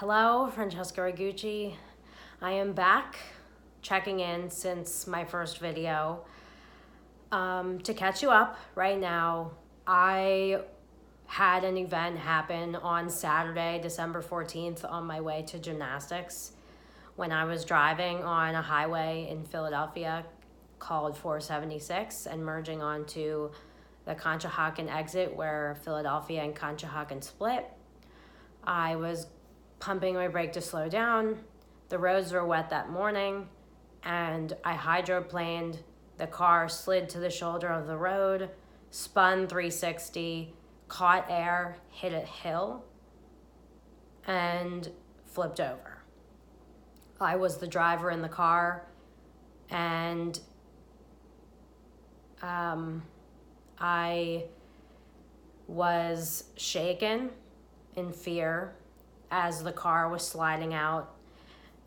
Hello, Francesca Ragucci. I am back, checking in since my first video. To catch you up right now, I had an event happen on Saturday, December 14th, on my way to gymnastics when I was driving on a highway in Philadelphia called 476 and merging onto the Conshohocken exit where Philadelphia and Conshohocken split. I was pumping my brake to slow down. The roads were wet that morning, and I hydroplaned. The car slid to the shoulder of the road, spun 360, caught air, hit a hill, and flipped over. I was the driver in the car, and I was shaken in fear as the car was sliding out.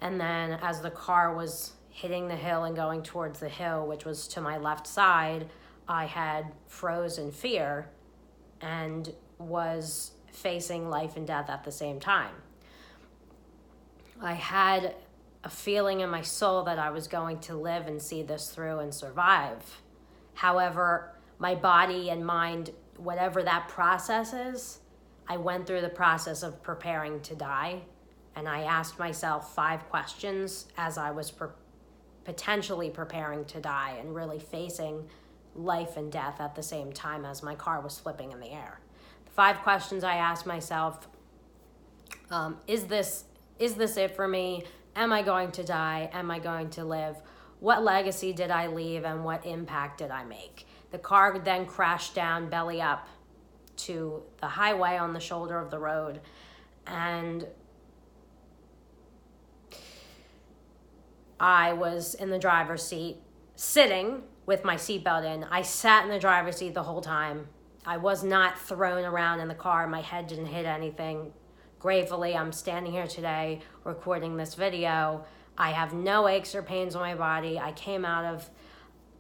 And then as the car was hitting the hill and going towards the hill, which was to my left side, I had froze in fear and was facing life and death at the same time. I had a feeling in my soul that I was going to live and see this through and survive. However, my body and mind, whatever that process is, I went through the process of preparing to die, and I asked myself 5 questions as I was potentially preparing to die and really facing life and death at the same time as my car was flipping in the air. The 5 questions I asked myself, is this it for me? Am I going to die? Am I going to live? What legacy did I leave and what impact did I make? The car then crashed down belly up to the highway on the shoulder of the road, and I was in the driver's seat sitting with my seatbelt in. I sat in the driver's seat the whole time. I was not thrown around in the car. My head didn't hit anything. Gratefully, I'm standing here today recording this video. I have no aches or pains on my body. I came out of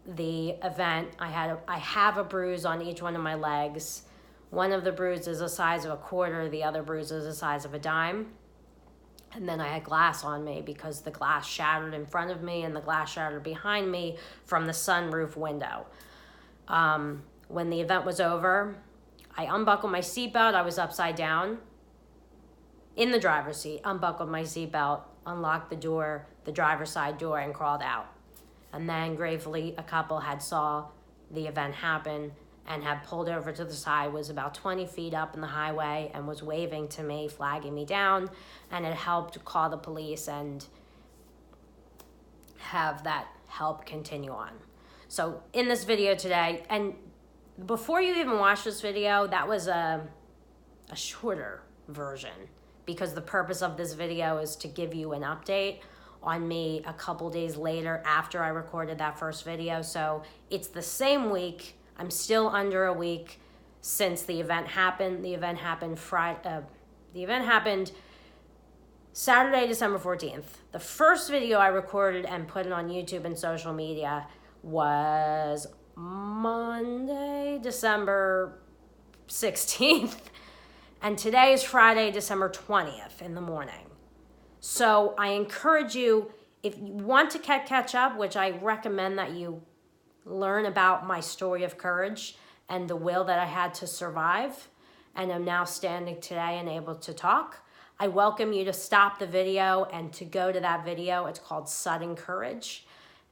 the event. I have a bruise on each one of my legs. One of the bruises is the size of a quarter, the other bruise is the size of a dime. And then I had glass on me because the glass shattered in front of me and the glass shattered behind me from the sunroof window. When the event was over, I unbuckled my seatbelt. I was upside down in the driver's seat, unbuckled my seatbelt, unlocked the door, the driver's side door, and crawled out. And then gratefully a couple had saw the event happen and had pulled over to the side, was about 20 feet up in the highway and was waving to me, flagging me down, and it helped call the police and have that help continue on. So in this video today, and before you even watch this video, that was a shorter version because the purpose of this video is to give you an update on me a couple days later after I recorded that first video. So it's the same week. I'm still under a week since the event happened. The event happened Saturday, December 14th. The first video I recorded and put it on YouTube and social media was Monday, December 16th. And today is Friday, December 20th in the morning. So I encourage you, if you want to catch up, which I recommend that you learn about my story of courage and the will that I had to survive, and I'm now standing today and able to talk. I welcome you to stop the video and to go to that video. It's called Sudden Courage,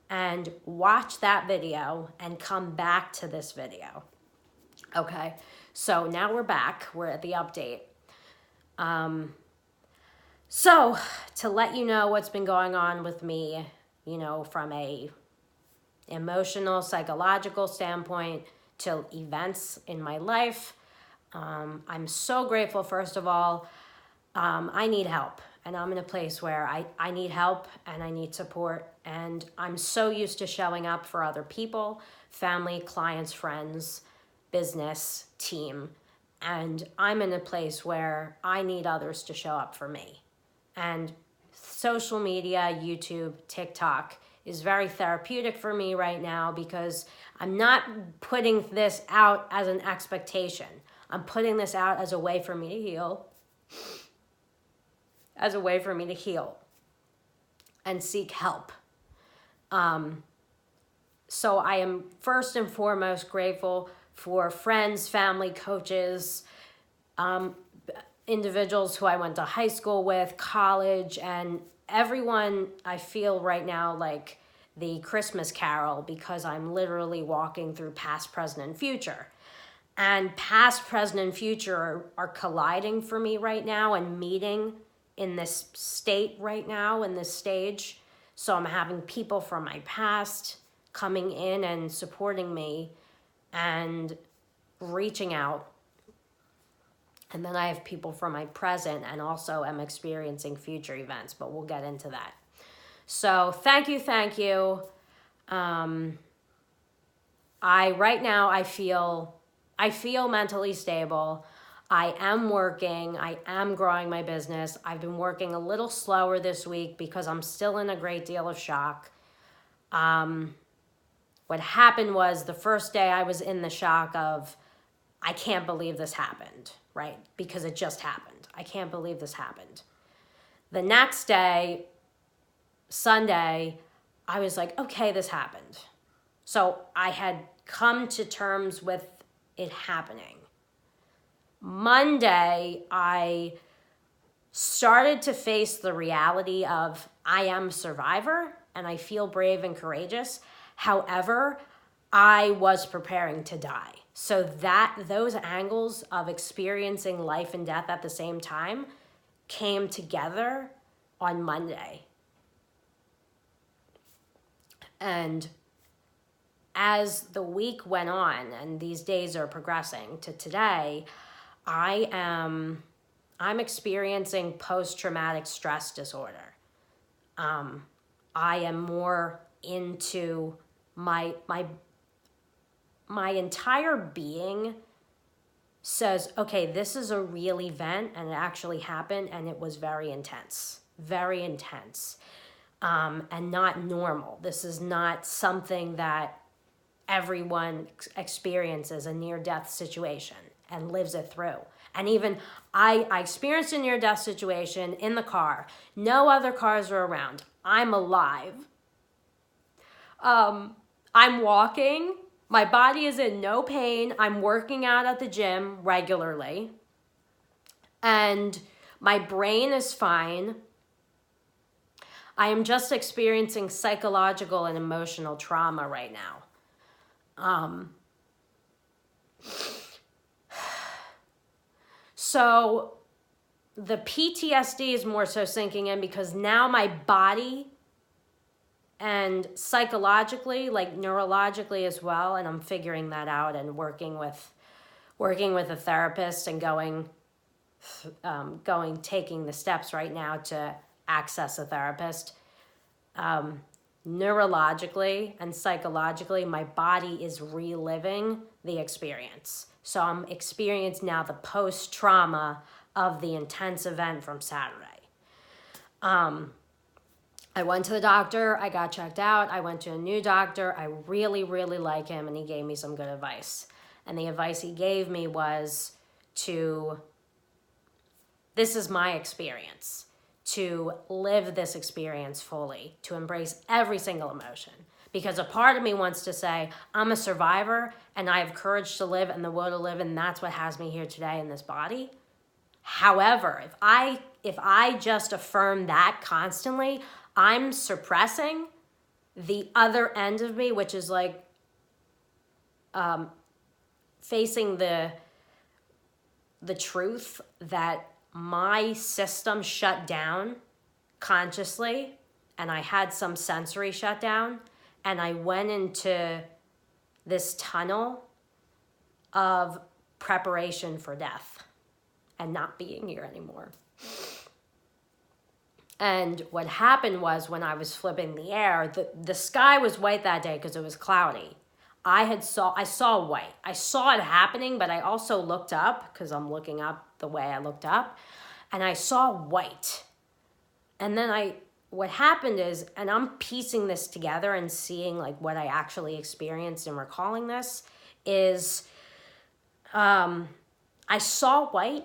and watch that video and come back to this video. Okay, so now we're back. We're at the update. So to let you know what's been going on with me, from a emotional, psychological standpoint to events in my life. I'm so grateful, first of all. I need help, and I'm in a place where I need help and I need support, and I'm so used to showing up for other people, family, clients, friends, business, team, and I'm in a place where I need others to show up for me. And social media, YouTube, TikTok is very therapeutic for me right now because I'm not putting this out as an expectation. I'm putting this out as a way for me to heal, as a way for me to heal and seek help. So I am first and foremost grateful for friends, family, coaches, individuals who I went to high school with, college, and everyone. I feel right now like the Christmas Carol, because I'm literally walking through past, present, and future. And past, present, and future are colliding for me right now and meeting in this state right now, in this stage. So I'm having people from my past coming in and supporting me and reaching out. And then I have people from my present, and also am experiencing future events, but we'll get into that. So thank you. Right now I feel mentally stable. I am working. I am growing my business. I've been working a little slower this week because I'm still in a great deal of shock. What happened was, the first day I was in the shock of, I can't believe this happened, right? Because it just happened. I can't believe this happened. The next day, Sunday, I was like, okay, this happened. So I had come to terms with it happening. Monday, I started to face the reality of, I am a survivor and I feel brave and courageous. However, I was preparing to die. So those angles of experiencing life and death at the same time came together on Monday. And as the week went on and these days are progressing to today, I'm experiencing post-traumatic stress disorder. I am more into my entire being says, okay, this is a real event and it actually happened and it was very intense, and not normal. This is not something that everyone experiences, a near-death situation and lives it through. And even I experienced a near-death situation in the car. No other cars are around. I'm alive. I'm walking. My body is in no pain. I'm working out at the gym regularly. And my brain is fine. I am just experiencing psychological and emotional trauma right now. So the PTSD is more so sinking in because now my body, and psychologically, like neurologically as well, and I'm figuring that out and working with a therapist and taking the steps right now to access a therapist. Neurologically and psychologically, my body is reliving the experience. So I'm experiencing now the post-trauma of the intense event from Saturday. I went to the doctor, I got checked out, I went to a new doctor, I really, really like him, and he gave me some good advice. And the advice he gave me was this is my experience, to live this experience fully, to embrace every single emotion. Because a part of me wants to say, I'm a survivor and I have courage to live and the will to live, and that's what has me here today in this body. However, if I just affirm that constantly, I'm suppressing the other end of me, which is like facing the truth that my system shut down consciously, and I had some sensory shutdown, and I went into this tunnel of preparation for death and not being here anymore. And what happened was, when I was flipping the air, the sky was white that day because it was cloudy. I saw white. I saw it happening, but I also looked up, because I'm looking up the way I looked up, and I saw white. And then what happened is, and I'm piecing this together and seeing like what I actually experienced and recalling this, is I saw white,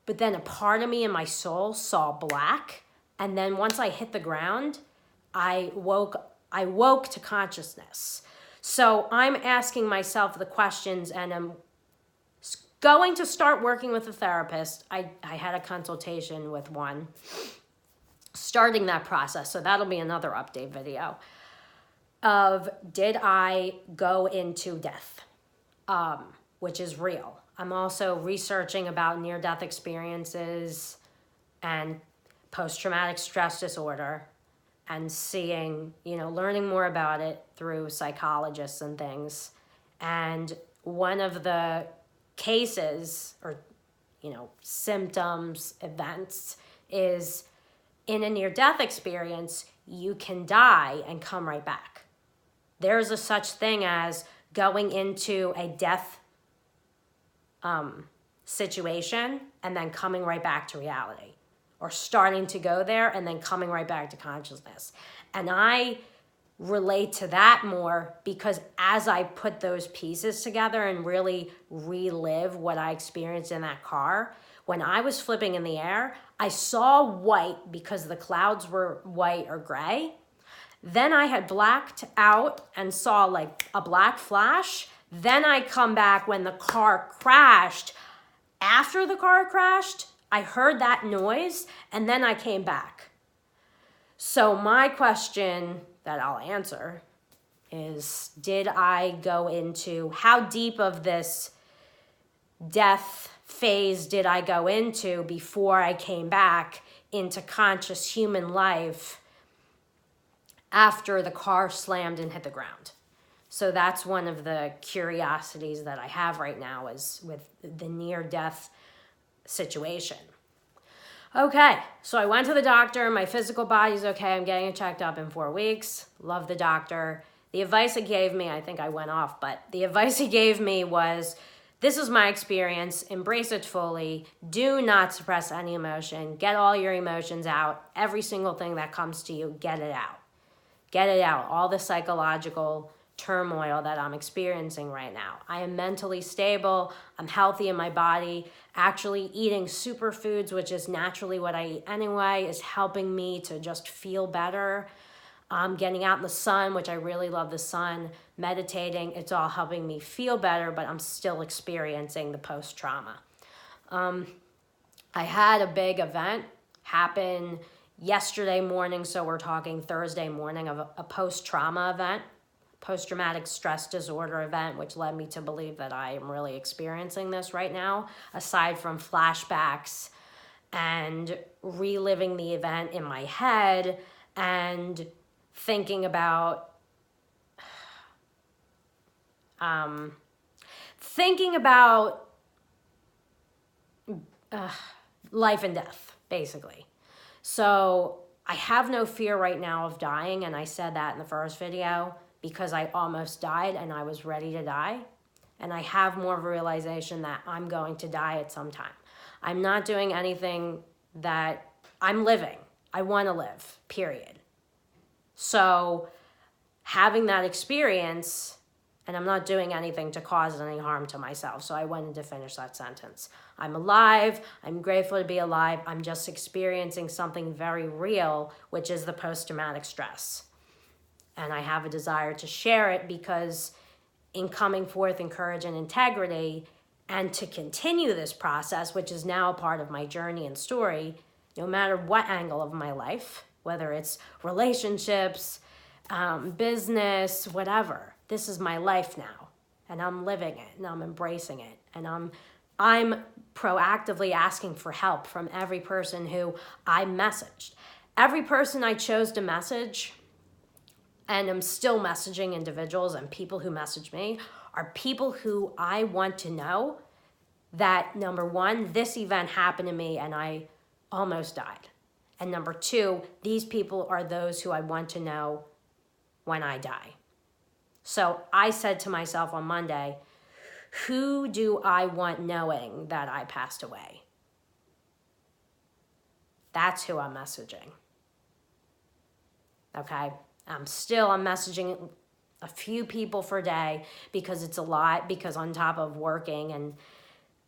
but then a part of me in my soul saw black. And then once I hit the ground, I woke to consciousness. So I'm asking myself the questions, and I'm going to start working with a therapist. I had a consultation with one, starting that process. So that'll be another update video of, did I go into death, which is real. I'm also researching about near-death experiences and post-traumatic stress disorder, and seeing, learning more about it through psychologists and things. And one of the cases or, symptoms, events is, in a near-death experience, you can die and come right back. There's a such thing as going into a death situation and then coming right back to reality, or starting to go there and then coming right back to consciousness. And I relate to that more because as I put those pieces together and really relive what I experienced in that car, when I was flipping in the air, I saw white because the clouds were white or gray. Then I had blacked out and saw like a black flash. Then I come back when the car crashed. After the car crashed, I heard that noise, and then I came back. So my question that I'll answer is, did I go into, how deep of this death phase did I go into before I came back into conscious human life after the car slammed and hit the ground? So that's one of the curiosities that I have right now, is with the near-death situation. Okay, so I went to the doctor. My physical body's okay. I'm getting it checked up in 4 weeks. Love the doctor. The advice he gave me, I think I went off, but the advice he gave me was, this is my experience. Embrace it fully. Do not suppress any emotion. Get all your emotions out. Every single thing that comes to you, get it out. Get it out. All the psychological turmoil that I'm experiencing right now. I am mentally stable. I'm healthy in my body. Actually eating superfoods, which is naturally what I eat anyway, is helping me to just feel better. Getting out in the sun, which I really love the sun. Meditating, it's all helping me feel better, but I'm still experiencing the post-trauma. I had a big event happen yesterday morning, so we're talking Thursday morning, of a post-trauma event. Post-traumatic stress disorder event, which led me to believe that I am really experiencing this right now, aside from flashbacks and reliving the event in my head and thinking about life and death, basically. So I have no fear right now of dying, and I said that in the first video, because I almost died and I was ready to die. And I have more of a realization that I'm going to die at some time. I'm not doing anything that I'm living. I want to live, period. So having that experience, and I'm not doing anything to cause any harm to myself. So I wanted to finish that sentence. I'm alive. I'm grateful to be alive. I'm just experiencing something very real, which is the post-traumatic stress. And I have a desire to share it because in coming forth in courage and integrity, and to continue this process, which is now a part of my journey and story, no matter what angle of my life, whether it's relationships, business, whatever, this is my life now. And I'm living it, and I'm embracing it. And I'm proactively asking for help from every person who I messaged. Every person I chose to message, and I'm still messaging individuals, and people who message me are people who I want to know that, number one, this event happened to me and I almost died. And number two, these people are those who I want to know when I die. So I said to myself on Monday, who do I want knowing that I passed away? That's who I'm messaging. Okay? I'm messaging a few people per day because it's a lot, because on top of working and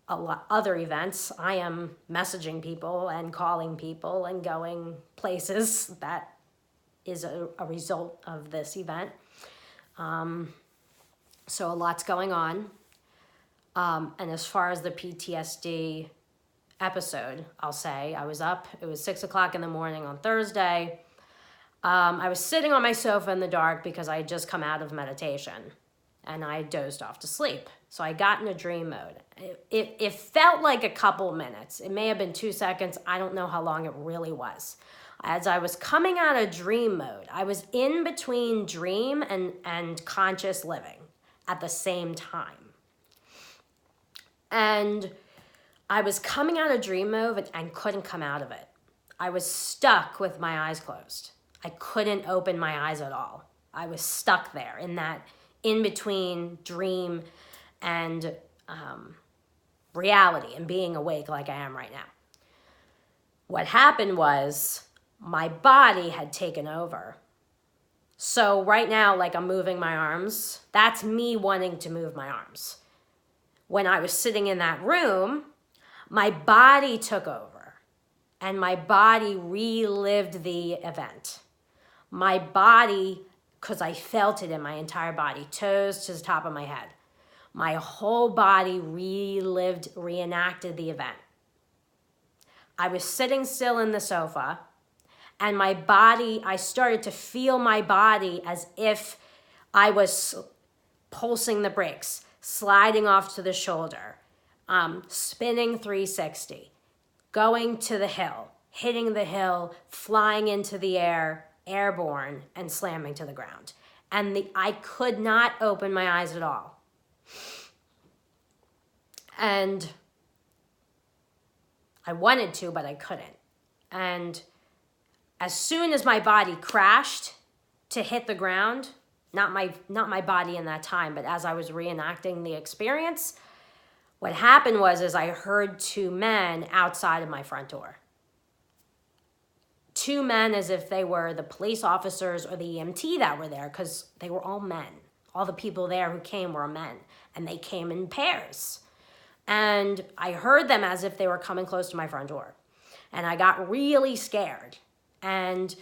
a lot other events. I am messaging people and calling people and going places. That is a result of this event. So a lot's going on. And as far as the PTSD episode, I'll say I was up. It was 6 o'clock in the morning on Thursday. I was sitting on my sofa in the dark because I had just come out of meditation and I dozed off to sleep. So I got in a dream mode. It felt like a couple minutes. It may have been 2 seconds. I don't know how long it really was. As I was coming out of dream mode, I was in between dream and conscious living at the same time. And I was coming out of dream mode and couldn't come out of it. I was stuck with my eyes closed. I couldn't open my eyes at all. I was stuck there in that in-between dream and reality and being awake like I am right now. What happened was my body had taken over. So right now, like I'm moving my arms, that's me wanting to move my arms. When I was sitting in that room, my body took over and my body relived the event. My body, because I felt it in my entire body, toes to the top of my head. My whole body reenacted the event. I was sitting still in the sofa and my body, I started to feel my body as if I was pulsing the brakes, sliding off to the shoulder, spinning 360, going to the hill, hitting the hill, flying into the air, airborne, and slamming to the ground. And I could not open my eyes at all. And I wanted to, but I couldn't. And as soon as my body crashed to hit the ground, not my body in that time, but as I was reenacting the experience, what happened was I heard 2 men outside of my front door. 2 men as if they were the police officers or the EMT that were there, because they were all men. All the people there who came were men, and they came in pairs. And I heard them as if they were coming close to my front door. And I got really scared. And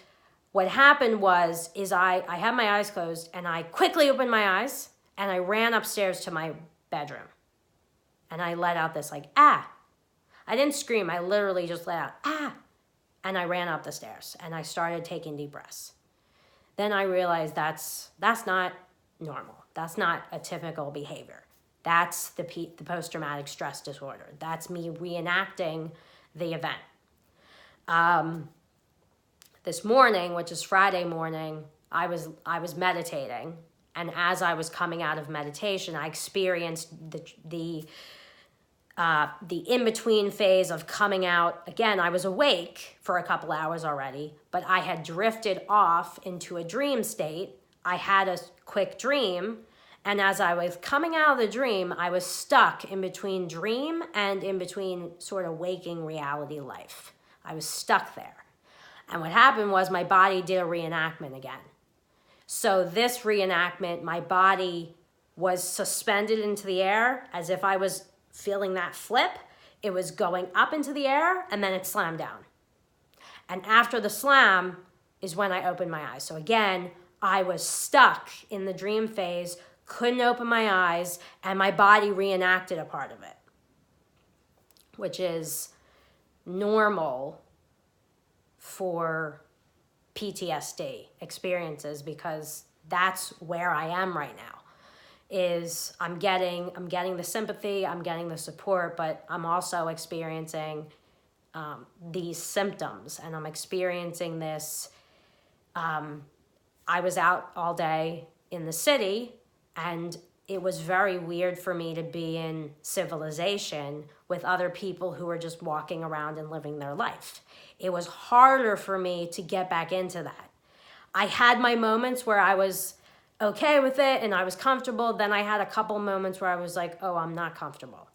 what happened was I had my eyes closed, and I quickly opened my eyes, and I ran upstairs to my bedroom. And I let out this like, ah. I didn't scream. I literally just let out, ah. And I ran up the stairs, and I started taking deep breaths. Then I realized that's not normal. That's not a typical behavior. That's the post-traumatic stress disorder. That's me reenacting the event. This morning, which is Friday morning, I was meditating, and as I was coming out of meditation, I experienced the in-between phase of coming out. Again, I was awake for a couple hours already, but I had drifted off into a dream state. I had a quick dream, and as I was coming out of the dream, I was stuck in between dream and in between sort of waking reality life. I was stuck there. And what happened was my body did a reenactment again. So this reenactment, my body was suspended into the air as if I was feeling that flip. It was going up into the air, and then it slammed down. And after the slam is when I opened my eyes. So again, I was stuck in the dream phase, couldn't open my eyes, and my body reenacted a part of it, which is normal for PTSD experiences, because that's where I am right now. Is I'm getting the sympathy, I'm getting the support, but I'm also experiencing these symptoms, and I'm experiencing this. I was out all day in the city, and it was very weird for me to be in civilization with other people who were just walking around and living their life. It was harder for me to get back into that. I had my moments where I was okay with it and I was comfortable. Then I had a couple moments where I was like, oh, I'm not comfortable.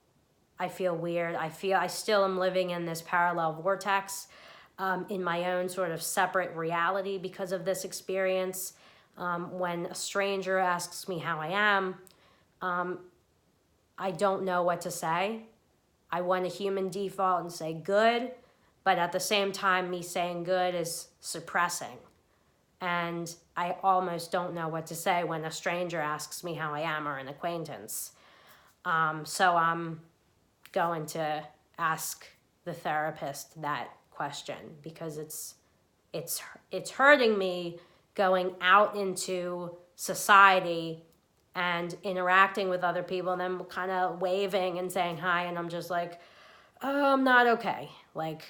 I feel weird. I still am living in this parallel vortex in my own sort of separate reality because of this experience. When a stranger asks me how I am, I don't know what to say. I want a human default and say good, but at the same time, me saying good is suppressing. And I almost don't know what to say when a stranger asks me how I am, or an acquaintance. So I'm going to ask the therapist that question, because it's hurting me going out into society and interacting with other people, and then kind of waving and saying hi, and I'm just like, oh, I'm not okay. Like,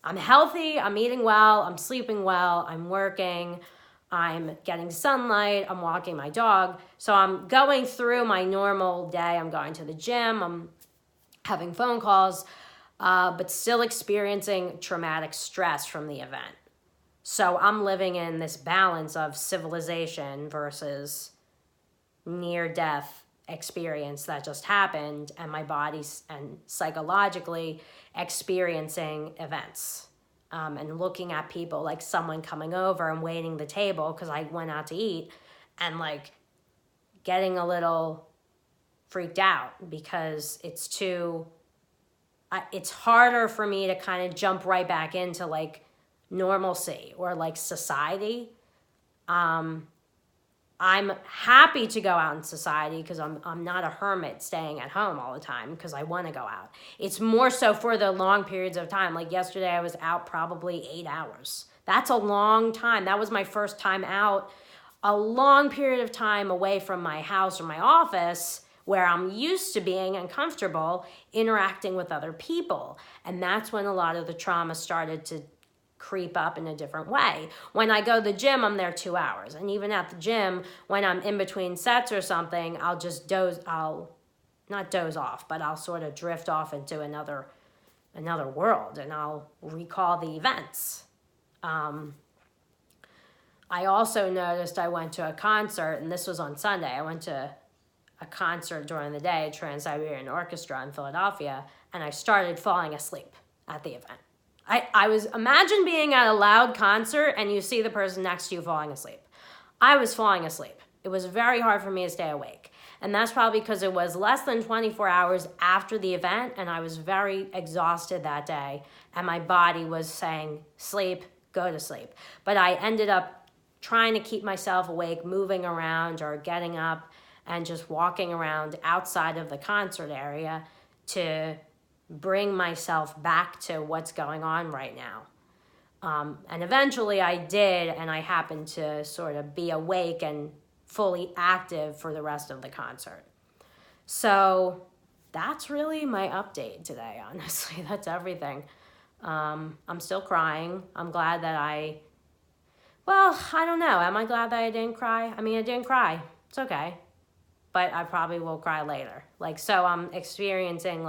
I'm healthy, I'm eating well, I'm sleeping well, I'm working, I'm getting sunlight, I'm walking my dog. So I'm going through my normal day. I'm going to the gym, I'm having phone calls, but still experiencing traumatic stress from the event. So I'm living in this balance of civilization versus near-death experience that just happened, and my body's and psychologically experiencing events, and looking at people, like someone coming over and waiting the table because I went out to eat, and like getting a little freaked out because it's harder for me to kind of jump right back into like normalcy or like society. I'm happy to go out in society because I'm not a hermit staying at home all the time because I want to go out. It's more so for the long periods of time. Like yesterday I was out probably 8 hours. That's a long time. That was my first time out, a long period of time away from my house or my office where I'm used to being and comfortable interacting with other people. And that's when a lot of the trauma started to creep up in a different way. When I go to the gym, I'm there 2 hours. And even at the gym, when I'm in between sets or something, I'll not doze off, but I'll sort of drift off into another world, and I'll recall the events. I also noticed I went to a concert, and this was on Sunday. I went to a concert during the day, Trans-Siberian Orchestra in Philadelphia, and I started falling asleep at the event. Imagine being at a loud concert and you see the person next to you falling asleep. I was falling asleep. It was very hard for me to stay awake. And that's probably because it was less than 24 hours after the event, and I was very exhausted that day, and my body was saying, sleep, go to sleep. But I ended up trying to keep myself awake, moving around or getting up and just walking around outside of the concert area to bring myself back to what's going on right now. And eventually I did, and I happened to sort of be awake and fully active for the rest of the concert. So that's really my update today, honestly. That's everything. I'm still crying. I'm glad that I don't know. Am I glad that I didn't cry? I mean, I didn't cry. It's okay. But I probably will cry later. So I'm experiencing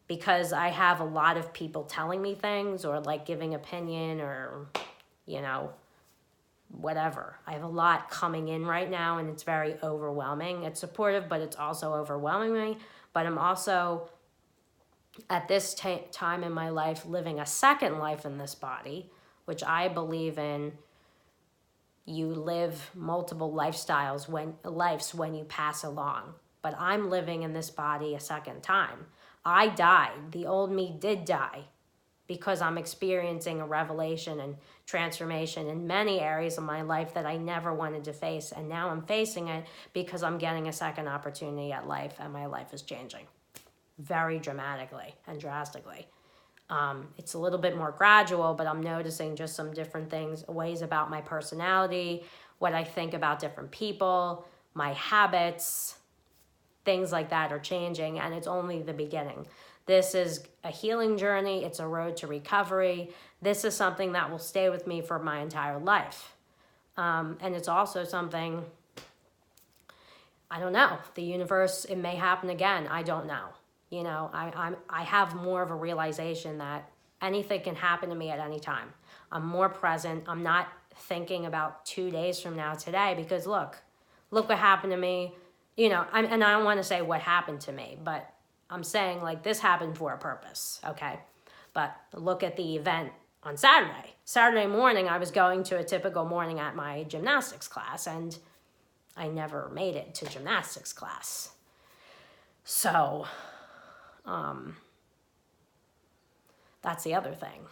because I have a lot of people telling me things or giving opinion or, whatever. I have a lot coming in right now, and it's very overwhelming. It's supportive, but it's also overwhelming me. But I'm also, at this time in my life, living a second life in this body, which I believe in. You live multiple lives when you pass along. But I'm living in this body a second time. I died. The old me did die because I'm experiencing a revelation and transformation in many areas of my life that I never wanted to face. And now I'm facing it because I'm getting a second opportunity at life, and my life is changing very dramatically and drastically. It's a little bit more gradual, but I'm noticing just some different things, ways about my personality, what I think about different people, my habits, things like that are changing, and it's only the beginning. This is a healing journey. It's a road to recovery. This is something that will stay with me for my entire life. And it's also something, I don't know, the universe, it may happen again. I don't know. I have more of a realization that anything can happen to me at any time. I'm more present. I'm not thinking about 2 days from now today because look what happened to me. And I don't want to say what happened to me, but I'm saying this happened for a purpose, okay? But look at the event on Saturday. Saturday morning, I was going to a typical morning at my gymnastics class, and I never made it to gymnastics class. So That's the other thing.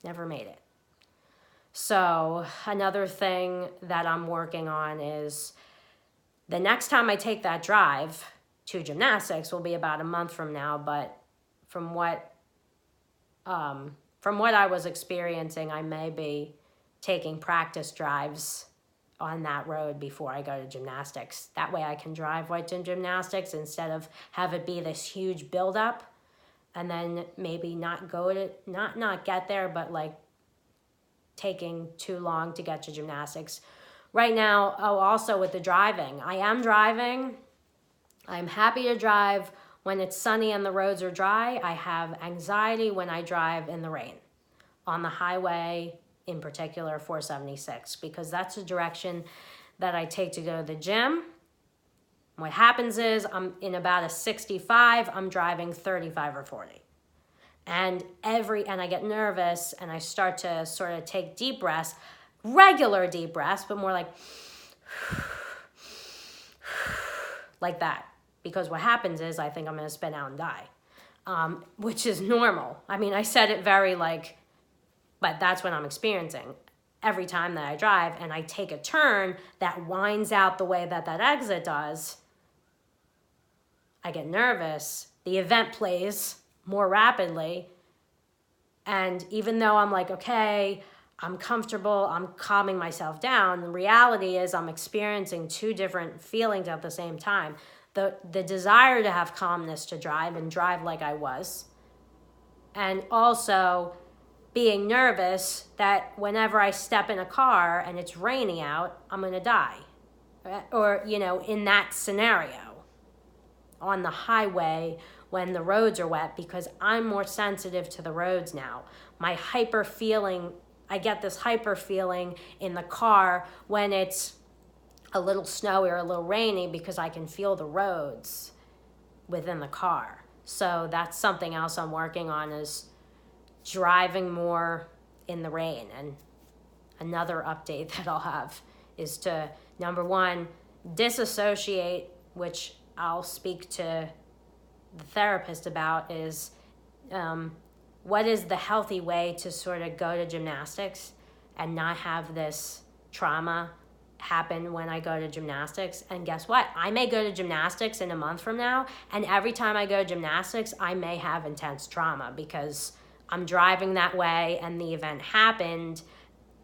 Never made it. So another thing that I'm working on is the next time I take that drive to gymnastics will be about a month from now, but from what I was experiencing, I may be taking practice drives on that road before I go to gymnastics. That way I can drive right to gymnastics instead of have it be this huge buildup and then maybe not get there, but like taking too long to get to gymnastics. Right now, also with the driving, I am driving. I'm happy to drive when it's sunny and the roads are dry. I have anxiety when I drive in the rain on the highway, in particular 476, because that's the direction that I take to go to the gym. What happens is I'm in about a 65, I'm driving 35 or 40. And I get nervous and I start to sort of take deep breaths, regular deep breaths, but more like that. Because what happens is I think I'm going to spin out and die, which is normal. I mean, I said it but that's what I'm experiencing. Every time that I drive and I take a turn that winds out the way that exit does, I get nervous. The event plays more rapidly. And even though I'm like, okay, I'm comfortable, I'm calming myself down, the reality is I'm experiencing two different feelings at the same time. The desire to have calmness to drive and drive like I was. And also being nervous that whenever I step in a car and it's raining out, I'm going to die. Or, in that scenario on the highway when the roads are wet, because I'm more sensitive to the roads now. I get this hyper feeling in the car when it's a little snowy or a little rainy because I can feel the roads within the car. So that's something else I'm working on, is driving more in the rain. And another update that I'll have is to, number one, disassociate, which I'll speak to the therapist about, is what is the healthy way to sort of go to gymnastics and not have this trauma happen when I go to gymnastics. And guess what? I may go to gymnastics in a month from now, and every time I go to gymnastics, I may have intense trauma because I'm driving that way and the event happened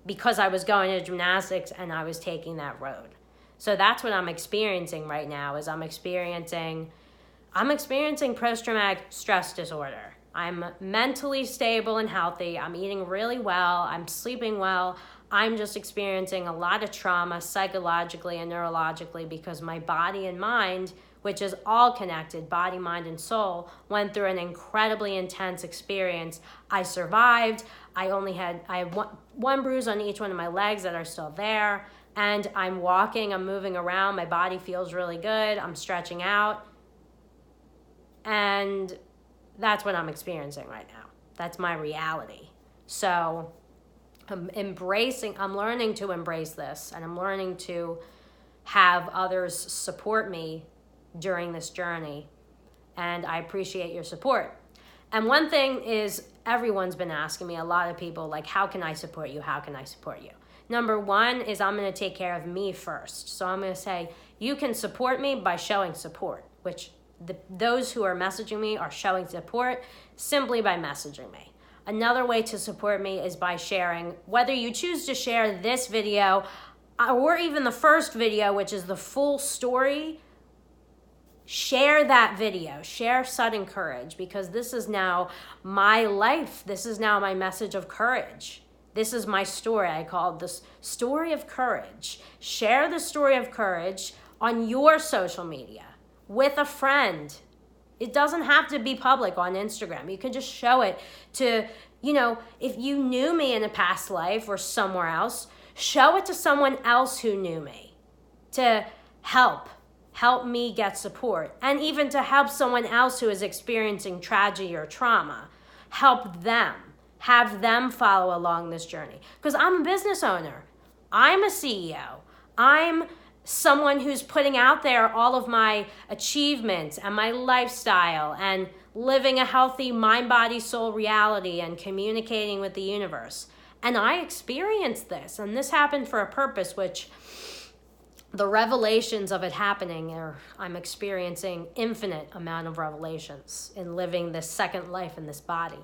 because I was going to gymnastics and I was taking that road. So that's what I'm experiencing right now, is I'm experiencing post-traumatic stress disorder. I'm mentally stable and healthy. I'm eating really well. I'm sleeping well. I'm just experiencing a lot of trauma psychologically and neurologically because my body and mind, which is all connected, body, mind, and soul, went through an incredibly intense experience. I survived. I have one bruise on each one of my legs that are still there. And I'm walking, I'm moving around. My body feels really good. I'm stretching out. And that's what I'm experiencing right now. That's my reality. So I'm learning to embrace this, and I'm learning to have others support me during this journey. And I appreciate your support. And one thing is, everyone's been asking me, a lot of people, like, how can I support you? How can I support you? Number one is I'm going to take care of me first. So I'm going to say, you can support me by showing support, which those who are messaging me are showing support simply by messaging me. Another way to support me is by sharing, whether you choose to share this video or even the first video, which is the full story. Share that video, share Sudden Courage, because this is now my life. This is now my message of courage. This is my story. I call it the story of courage. Share the story of courage on your social media with a friend. It doesn't have to be public on Instagram. You can just show it to, if you knew me in a past life or somewhere else, show it to someone else who knew me to help me get support, and even to help someone else who is experiencing tragedy or trauma. Help them. Have them follow along this journey. Because I'm a business owner. I'm a CEO. I'm someone who's putting out there all of my achievements and my lifestyle and living a healthy mind, body, soul reality and communicating with the universe. And I experienced this, and this happened for a purpose, which the revelations of it happening, or I'm experiencing infinite amount of revelations in living this second life in this body.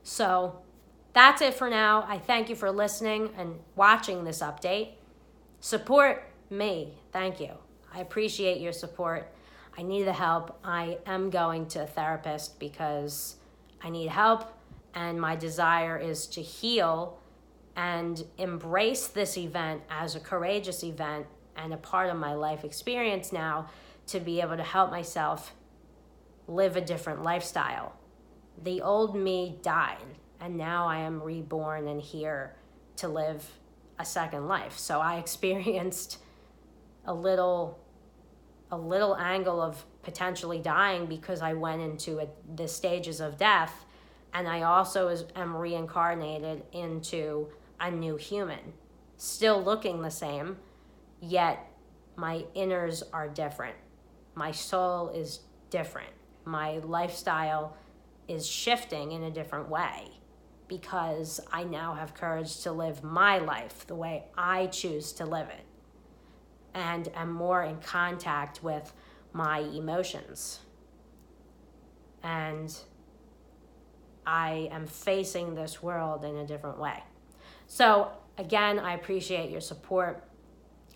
So that's it for now. I thank you for listening and watching this update. Support me. Thank you. I appreciate your support. I need the help. I am going to a therapist because I need help, and my desire is to heal and embrace this event as a courageous event and a part of my life experience now, to be able to help myself live a different lifestyle. The old me died, and now I am reborn and here to live a second life. So I experienced a little angle of potentially dying because I went into the stages of death, and I also am reincarnated into a new human, still looking the same, yet my inners are different. My soul is different. My lifestyle is shifting in a different way because I now have courage to live my life the way I choose to live it, and am more in contact with my emotions. And I am facing this world in a different way. So again, I appreciate your support.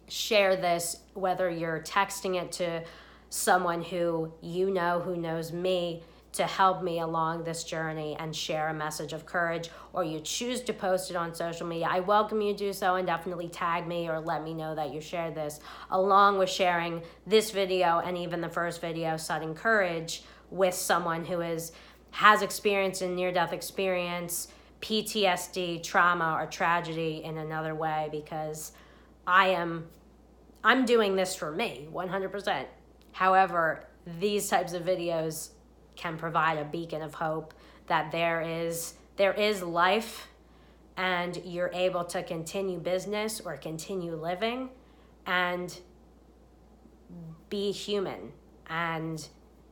Share this, whether you're texting it to someone who you know who knows me, to help me along this journey and share a message of courage, or you choose to post it on social media. I welcome you to do so, and definitely tag me or let me know that you shared this, along with sharing this video and even the first video, Sudden Courage, with someone who has experienced a near-death experience, PTSD, trauma, or tragedy in another way, because I'm doing this for me 100%. However, these types of videos can provide a beacon of hope that there is life, and you're able to continue business or continue living and be human and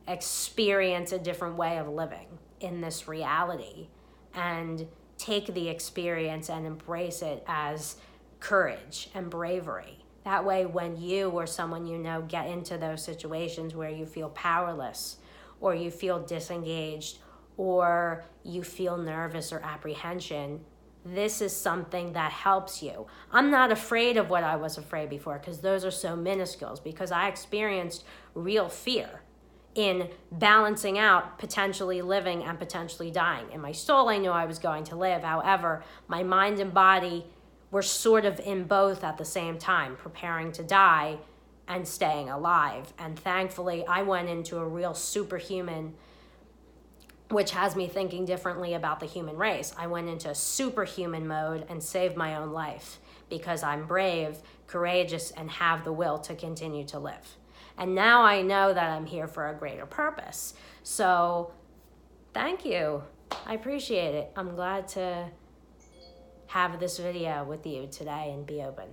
experience a different way of living in this reality, and take the experience and embrace it as courage and bravery. That way, when you or someone you know get into those situations where you feel powerless, or you feel disengaged, or you feel nervous or apprehension, this is something that helps you. I'm not afraid of what I was afraid before, because those are so minuscules, because I experienced real fear in balancing out potentially living and potentially dying. In my soul, I knew I was going to live. However, my mind and body were sort of in both at the same time, preparing to die and staying alive. And thankfully, I went into a real superhuman, which has me thinking differently about the human race. I went into superhuman mode and saved my own life because I'm brave, courageous, and have the will to continue to live. And now I know that I'm here for a greater purpose. So thank you. I appreciate it. I'm glad to have this video with you today and be open.